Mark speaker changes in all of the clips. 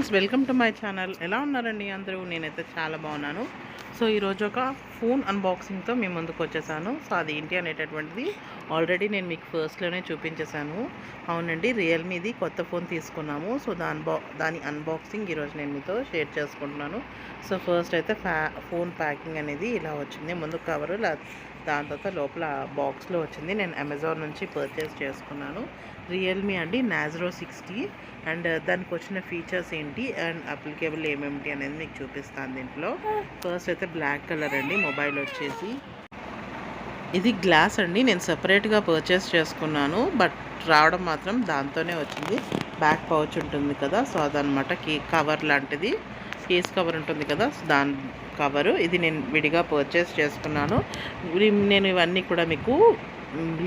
Speaker 1: Viewers, welcome to my channel. ఎలా ఉన్నారండి అందరూ? నేనైతే చాలా బాగున్నాను. సో ఈరోజు ఒక ఫోన్ అన్బాక్సింగ్తో మేము ముందుకు వచ్చేసాను. సో అది ఏంటి అనేటటువంటిది ఆల్రెడీ నేను మీకు ఫస్ట్లోనే చూపించేశాను. అవునండి, రియల్మీది కొత్త ఫోన్ తీసుకున్నాము. సో దాని అన్బాక్సింగ్ ఈరోజు నేను మీతో షేర్ చేసుకుంటున్నాను. సో ఫస్ట్ అయితే ఫోన్ ప్యాకింగ్ అనేది ఇలా వచ్చింది. ముందు కవరు, దాని తర్వాత లోపల బాక్స్లో వచ్చింది. నేను అమెజాన్ నుంచి పర్చేస్ చేసుకున్నాను. రియల్మీ అండి, నాజ్రో 60. అండ్ దానికి వచ్చిన ఫీచర్స్ ఏంటి అండ్ అప్లికేబుల్ ఏమేమిటి అనేది మీకు చూపిస్తాను దీంట్లో. ఫస్ట్ అయితే బ్లాక్ కలర్ అండి. మొబైల్ వచ్చేసి ఇది గ్లాస్ అండి. నేను సపరేట్గా పర్చేస్ చేసుకున్నాను, బట్ రావడం మాత్రం దాంతోనే వచ్చింది. బ్యాక్ పౌచ్ ఉంటుంది కదా, సో అదనమాట. కవర్ లాంటిది, కేస్ కవర్ ఉంటుంది కదా, దాని కవరు ఇది నేను విడిగా పర్చేస్ చేసుకున్నాను. నేను ఇవన్నీ కూడా మీకు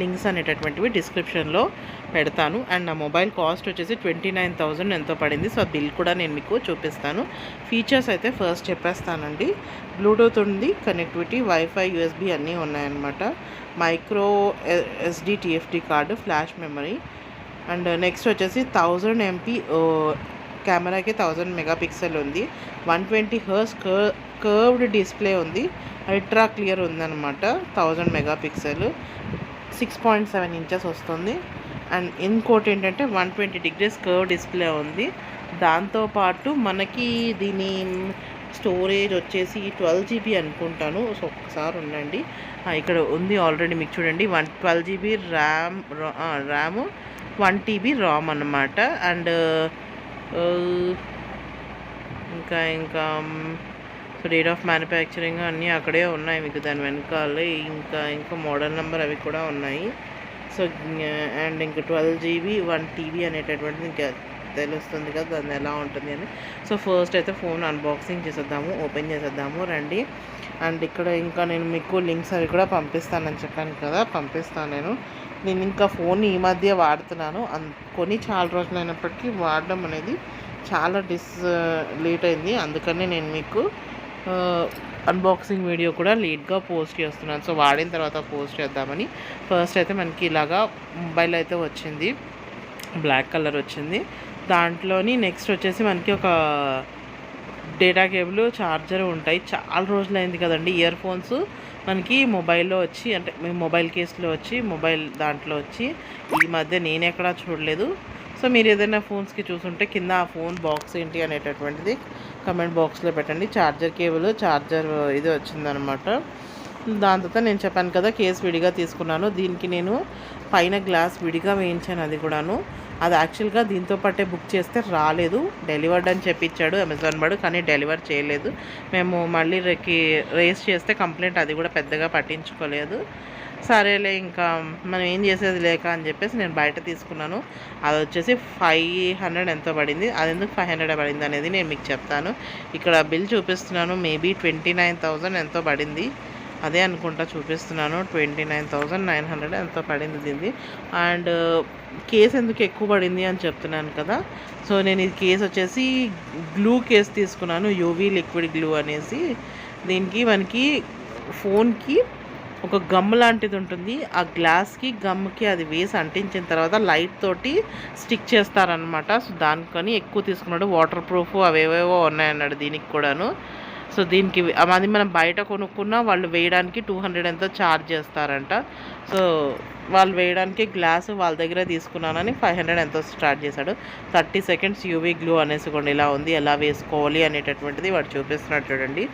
Speaker 1: లింక్స్ అనేటటువంటివి డిస్క్రిప్షన్లో పెడతాను. అండ్ నా మొబైల్ కాస్ట్ వచ్చేసి 29,000 ఎంతో పడింది. సో బిల్ కూడా నేను మీకు చూపిస్తాను. ఫీచర్స్ అయితే ఫస్ట్ చెప్పేస్తానండి. బ్లూటూత్ ఉంది, కనెక్టివిటీ, వైఫై, యూఎస్బి అన్నీ ఉన్నాయన్నమాట. Micro SD TFT card, flash memory. And next వచ్చేసి 1000 MP కెమెరాకి 1000 మెగాపిక్సెల్ ఉంది. 120 Hz కర్వ్డ్ డిస్ప్లే ఉంది. అల్ట్రా క్లియర్ ఉందన్నమాట. 1000 మెగాపిక్సెల్, 6.7 ఇంచెస్ వస్తుంది. అండ్ ఇంకోటి ఏంటంటే 120 degrees కర్వ్ డిస్ప్లే ఉంది. దాంతోపాటు మనకి దీని స్టోరేజ్ వచ్చేసి 12 GB అనుకుంటాను. సో ఒక్కసారి ఉండండి, ఇక్కడ ఉంది ఆల్రెడీ మీకు చూడండి. 12 GB ర్యామ్, 1 TB రామ్ అన్నమాట. అండ్ ఇంకా సో డేట్ ఆఫ్ మ్యానుఫ్యాక్చరింగ్ అన్నీ అక్కడే ఉన్నాయి మీకు దాని వెనకాలే. ఇంకా మోడల్ నెంబర్ అవి కూడా ఉన్నాయి. సో అండ్ ఇంకా 12 GB 1 TB అనేటటువంటిది ఇంకా తెలుస్తుంది కదా దాన్ని ఎలా ఉంటుంది అని. సో ఫస్ట్ అయితే ఫోన్ అన్బాక్సింగ్ చేసేద్దాము, ఓపెన్ చేసేద్దాము రండి. అండ్ ఇక్కడ ఇంకా నేను మీకు లింక్స్ అవి కూడా పంపిస్తానని చెప్పాను కదా, పంపిస్తాను. నేను ఇంకా ఫోన్ ఈ మధ్య వాడుతున్నాను. కొని చాలా రోజులు అయినప్పటికీ వాడడం అనేది చాలా లేట్ అయింది. అందుకని నేను మీకు అన్బాక్సింగ్ వీడియో కూడా లేట్గా పోస్ట్ చేస్తున్నాను. సో వాడిన తర్వాత పోస్ట్ చేద్దామని. ఫస్ట్ అయితే మనకి ఇలాగా మొబైల్ అయితే వచ్చింది, బ్లాక్ కలర్ వచ్చింది. దాంట్లోని నెక్స్ట్ వచ్చేసి మనకి ఒక డేటా కేబుల్, ఛార్జర్ ఉంటాయి. చాలా రోజులైంది కదండి ఇయర్ ఫోన్స్ మనకి మొబైల్లో వచ్చి, అంటే మొబైల్ కేసులో వచ్చి, మొబైల్ దాంట్లో వచ్చి ఈ మధ్య నేను ఎక్కడా చూడలేదు. సో మీరు ఏదైనా ఫోన్స్కి చూసుంటే కింద ఆ ఫోన్ బాక్స్ ఏంటి అనేటటువంటిది కమెంట్ బాక్స్లో పెట్టండి. ఛార్జర్ కేబుల్, ఛార్జర్ ఇది వచ్చిందనమాట. దాని తర్వాత నేను చెప్పాను కదా కేసు విడిగా తీసుకున్నాను. దీనికి నేను పైన గ్లాస్ విడిగా వేయించాను. అది కూడాను అది యాక్చువల్గా దీంతో పాటే బుక్ చేస్తే రాలేదు, డెలివర్డ్ అని చెప్పించాడు అమెజాన్ వాడు, కానీ డెలివర్ చేయలేదు. మేము మళ్ళీ రేస్ చేస్తే కంప్లైంట్ అది కూడా పెద్దగా పట్టించుకోలేదు. సరేలే ఇంకా మనం ఏం చేసేది లేక అని చెప్పేసి నేను బయట తీసుకున్నాను. అది వచ్చేసి 500 ఎంతో పడింది. అది ఎందుకు 500 పడింది అనేది నేను మీకు చెప్తాను. ఇక్కడ బిల్ చూపిస్తున్నాను. మేబీ 29,000 ఎంతో పడింది, అదే అనుకుంటా చూపిస్తున్నాను. 29,900 ఎంతో పడింది దీన్ని. అండ్ కేసు ఎందుకు ఎక్కువ పడింది అని చెప్తున్నాను కదా. సో నేను ఈ కేసు వచ్చేసి గ్లూ కేసు తీసుకున్నాను, యూవీ లిక్విడ్ గ్లూ అనేసి. దీనికి మనకి ఫోన్కి ఒక గమ్ లాంటిది ఉంటుంది. ఆ గ్లాస్కి గమ్కి అది వేసి అంటించిన తర్వాత లైట్ తోటి స్టిక్ చేస్తారనమాట. సో దానికని ఎక్కువ తీసుకున్నాడు. వాటర్ ప్రూఫ్ అవేవేవో ఉన్నాయన్నాడు దీనికి కూడాను. సో దీనికి అది మనం బయట కొనుక్కున్నా వాళ్ళు వేయడానికి 200 ఎంతో ఛార్జ్ చేస్తారంట. సో వాళ్ళు వేయడానికి గ్లాసు వాళ్ళ దగ్గర తీసుకున్నానని 500 ఎంతో స్టార్ట్ చేశాడు. 30 seconds యూవీ గ్లూ అనేసి కూడా ఇలా ఉంది. ఎలా వేసుకోవాలి అనేటటువంటిది వాడు చూపిస్తున్నాడు చూడండి.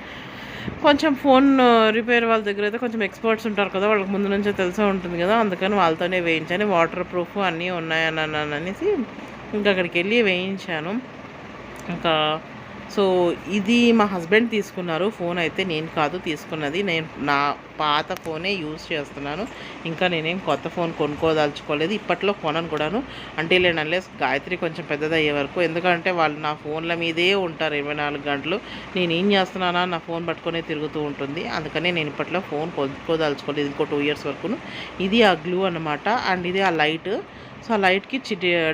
Speaker 1: కొంచెం ఫోన్ రిపేర్ వాళ్ళ దగ్గర అయితే కొంచెం ఎక్స్పర్ట్స్ ఉంటారు కదా, వాళ్ళకి ముందు నుంచే తెలిసే ఉంటుంది కదా, అందుకని వాళ్ళతోనే వేయించాను. వాటర్ ప్రూఫ్ అన్నీ ఉన్నాయని అనేసి ఇంకా అక్కడికి వెళ్ళి వేయించాను. ఇంకా సో ఇది మా హస్బెండ్ తీసుకున్నారు ఫోన్, అయితే నేను కాదు తీసుకున్నది. నేను నా పాత ఫోనే యూజ్ చేస్తున్నాను. ఇంకా నేనేం కొత్త ఫోన్ కొనుక్కోదలుచుకోలేదు, ఇప్పట్లో కొనను కూడాను. అంటే లేనల్లెస్ గాయత్రి కొంచెం పెద్దదయ్యే వరకు. ఎందుకంటే వాళ్ళు నా ఫోన్ల మీదే ఉంటారు 24 గంటలు. నేనేం చేస్తున్నానా నా ఫోన్ పట్టుకునే తిరుగుతూ ఉంటుంది. అందుకనే నేను ఇప్పట్లో ఫోన్ కొనుక్కోదలుచుకోలేదు ఇంకో 2 years వరకును. ఇది ఆ గ్లూ అన్నమాట. అండ్ ఇది ఆ లైట్. సో ఆ లైట్కి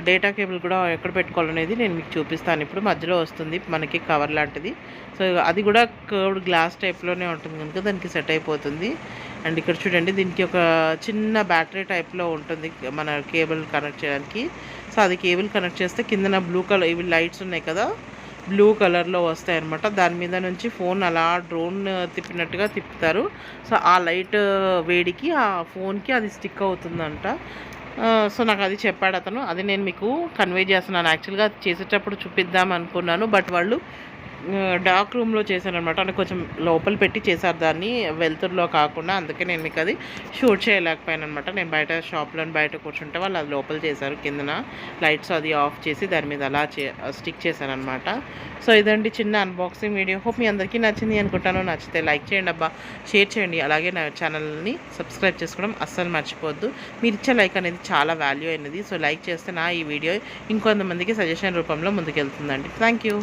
Speaker 1: డేటా కేబుల్ కూడా ఎక్కడ పెట్టుకోవాలనేది నేను మీకు చూపిస్తాను. ఇప్పుడు మధ్యలో వస్తుంది మనకి కవర్ లాంటిది. సో అది కూడా కర్వ్డ్ గ్లాస్ టైప్లోనే ఉంటుంది కనుక దానికి సెట్ అయిపోతుంది. అండ్ ఇక్కడ చూడండి, దీనికి ఒక చిన్న బ్యాటరీ టైప్లో ఉంటుంది మన కేబుల్ కనెక్ట్ చేయడానికి. సో అది కేబుల్ కనెక్ట్ చేస్తే కిందన బ్లూ కలర్ ఇవి లైట్స్ ఉన్నాయి కదా, బ్లూ కలర్లో వస్తాయి అన్నమాట. దాని మీద నుంచి ఫోన్ అలా డ్రోన్ తిప్పినట్టుగా తిప్పుతారు. సో ఆ లైట్ వేడికి ఆ ఫోన్కి అది స్టిక్ అవుతుందంట. సో నాకు అది చెప్పాడు అతను. అది నేను మీకు కన్వే చేస్తున్నాను. యాక్చువల్గా చేసేటప్పుడు చూపిద్దాం అనుకున్నాను, బట్ వాళ్ళు డార్క్ రూమ్లో చేశారనమాట. అంటే కొంచెం లోపల పెట్టి చేశారు దాన్ని, వెలుతురులో కాకుండా. అందుకే నేను మీకు అది షూట్ చేయలేకపోయాను అనమాట. నేను బయట షాప్లో బయట కూర్చుంటే వాళ్ళు అది లోపల చేశారు, కిందన లైట్స్ అది ఆఫ్ చేసి దాని మీద అలా స్టిక్ చేశారనమాట. సో ఇదండి చిన్న అన్బాక్సింగ్ వీడియో. హోప్ మీ అందరికీ నచ్చింది అనుకుంటాను. నచ్చితే లైక్ చేయండి అబ్బా, షేర్ చేయండి. అలాగే నా ఛానల్ని సబ్స్క్రైబ్ చేసుకోవడం అస్సలు మర్చిపోవద్దు. మీరు ఇచ్చే లైక్ అనేది చాలా వాల్యూ అయినది. సో లైక్ చేస్తే నా ఈ వీడియో ఇంకొంతమందికి సజెషన్ రూపంలో ముందుకెళ్తుందండి. Thank you.